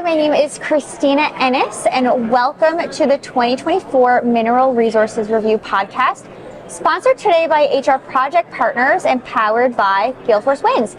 my name is Christina Ennis, and welcome to the 2024 Mineral Resources Review podcast, sponsored today by HR Project Partners and powered by Gale Force Winds.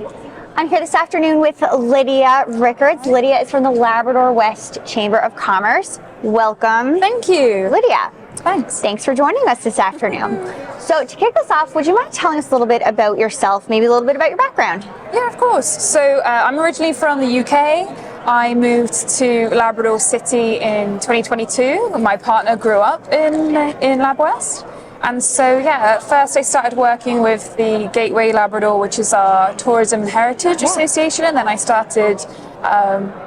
I'm here this afternoon with Lydia Rickards. Lydia is from the Labrador West Chamber of Commerce. Welcome. Thank you. Lydia. Thanks. Thanks for joining us this afternoon. So to kick us off, would you mind telling us a little bit about yourself, maybe a little bit about your background? Yeah, of course. So I'm originally from the UK. I moved to Labrador City in 2022. My partner grew up in Lab West. And so, yeah, at first I started working with the Gateway Labrador, which is our Tourism and Heritage Association, and then I started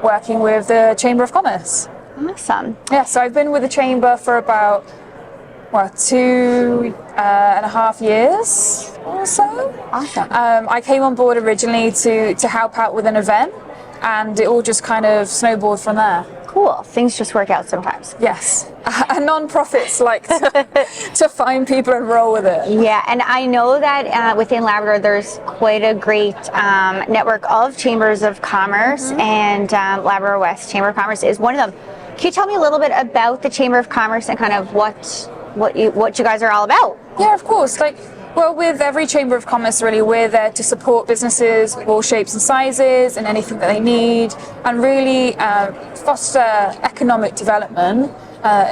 working with the Chamber of Commerce. Awesome. Yeah, so I've been with the Chamber for about, 2.5 years or so. Awesome. I came on board originally to help out with an event, and it all just kind of snowballed from there. Cool. Things just work out sometimes. Yes. And non-profits like to find people and roll with it. Yeah, and I know that within Labrador there's quite a great network of chambers of commerce, and Labrador West Chamber of Commerce is one of them. Can you tell me a little bit about the Chamber of Commerce and kind of what you guys are all about? Yeah, of course. With every Chamber of Commerce, really, we're there to support businesses of all shapes and sizes and anything that they need, and really foster economic development.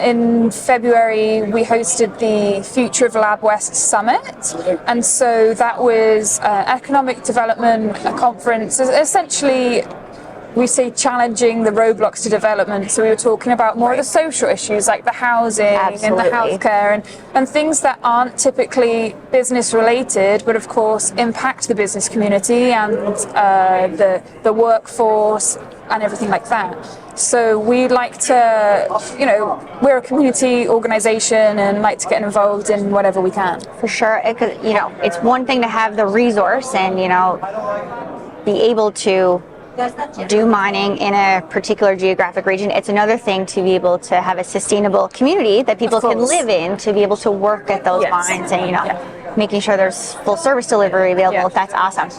In February, we hosted the Future of Lab West Summit, and so that was economic development, a conference, essentially. We say challenging the roadblocks to development. So we were talking about more of the social issues like the housing and the healthcare and things that aren't typically business related, but of course impact the business community and the workforce and everything like that. So we like to, we're a community organization and like to get involved in whatever we can. For sure. It's one thing to have the resource and, be able to do mining in a particular geographic region. It's another thing to be able to have a sustainable community that people can live in, to be able to work at those mines and making sure there's full service delivery available. That's awesome.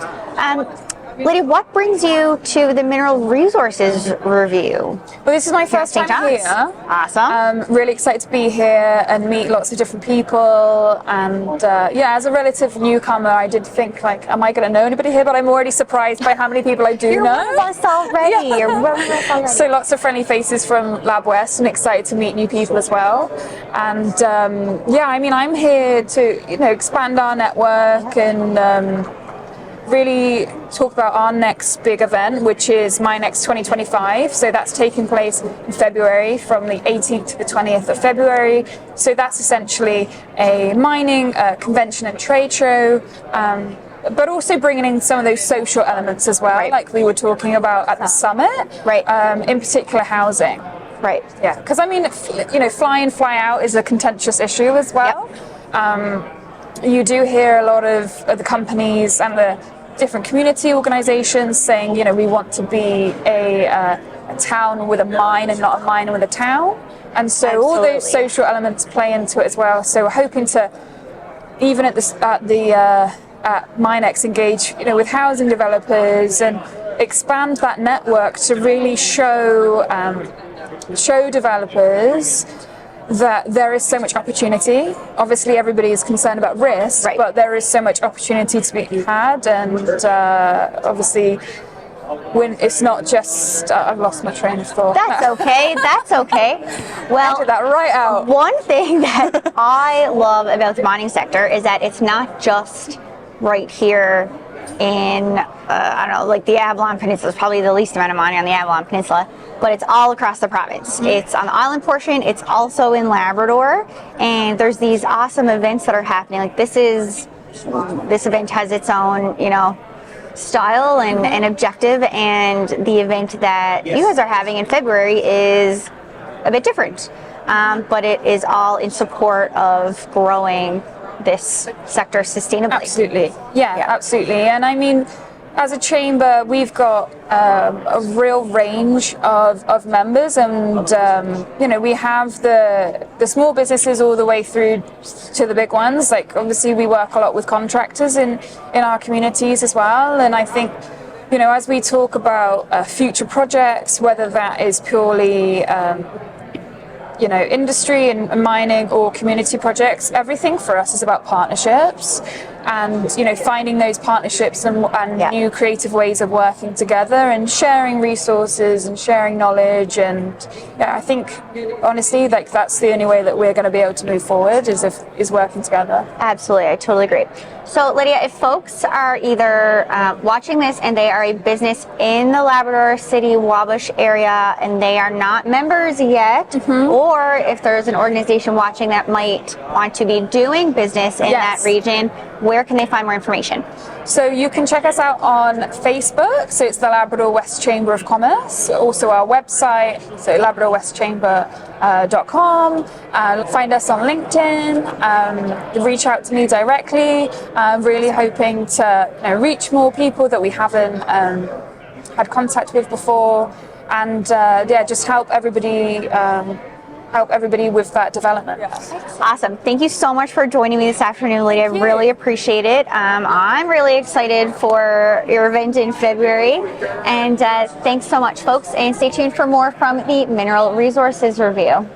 Lydia, what brings you to the Mineral Resources Review? Well, this is my first time here. Awesome. Really excited to be here and meet lots of different people. And as a relative newcomer, I did think, am I going to know anybody here? But I'm already surprised by how many people I do know. You're one of us already. You're one of us already. So lots of friendly faces from Lab West, and excited to meet new people as well. And I'm here to expand our network and really talk about our next big event, which is MineX 2025. So that's taking place in February, from the 18th to the 20th of February. So that's essentially a mining convention and trade show, but also bringing in some of those social elements as well, like we were talking about at the summit, in particular housing. Right. Yeah, because fly in, fly out is a contentious issue as well. Yep. You do hear a lot of the companies and the different community organizations saying, we want to be a town with a mine and not a mine with a town. And so all those social elements play into it as well. So we're hoping to, even at MineX, engage, with housing developers and expand that network to really show developers that there is so much opportunity. Obviously, everybody is concerned about risk, but there is so much opportunity to be had, and obviously, when it's not just I've lost my train of thought. That's okay. That's okay. Well, edit that right out. One thing that I love about the mining sector is that it's not just right here in the Avalon Peninsula. It's probably the least amount of mining on the Avalon Peninsula, but it's all across the province. It's on the island portion. It's also in Labrador, and there's these awesome events that are happening. Like this event has its own, style and objective, and the event that you guys are having in February is a bit different, but it is all in support of growing this sector sustainably. Absolutely. Yeah, absolutely. And as a chamber, we've got a real range of members, and we have the small businesses all the way through to the big ones. Like obviously we work a lot with contractors in our communities as well, and I think as we talk about future projects, whether that is purely industry and mining or community projects, everything for us is about partnerships and, finding those partnerships and new creative ways of working together and sharing resources and sharing knowledge. And I think, honestly, that's the only way that we're going to be able to move forward is working together. Absolutely, I totally agree. So, Lydia, if folks are either watching this and they are a business in the Labrador City, Wabash area, and they are not members yet, or if there's an organization watching that might want to be doing business in that region, where can they find more information? So you can check us out on Facebook, so it's the Labrador West Chamber of Commerce, also our website, so labradorwestchamber.com. Find us on LinkedIn, reach out to me directly. I'm really hoping to reach more people that we haven't had contact with before, and just help everybody with that development. Awesome. Thank you so much for joining me this afternoon, Lydia. I really appreciate it. I'm really excited for your event in February. And thanks so much, folks. And stay tuned for more from the Mineral Resources Review.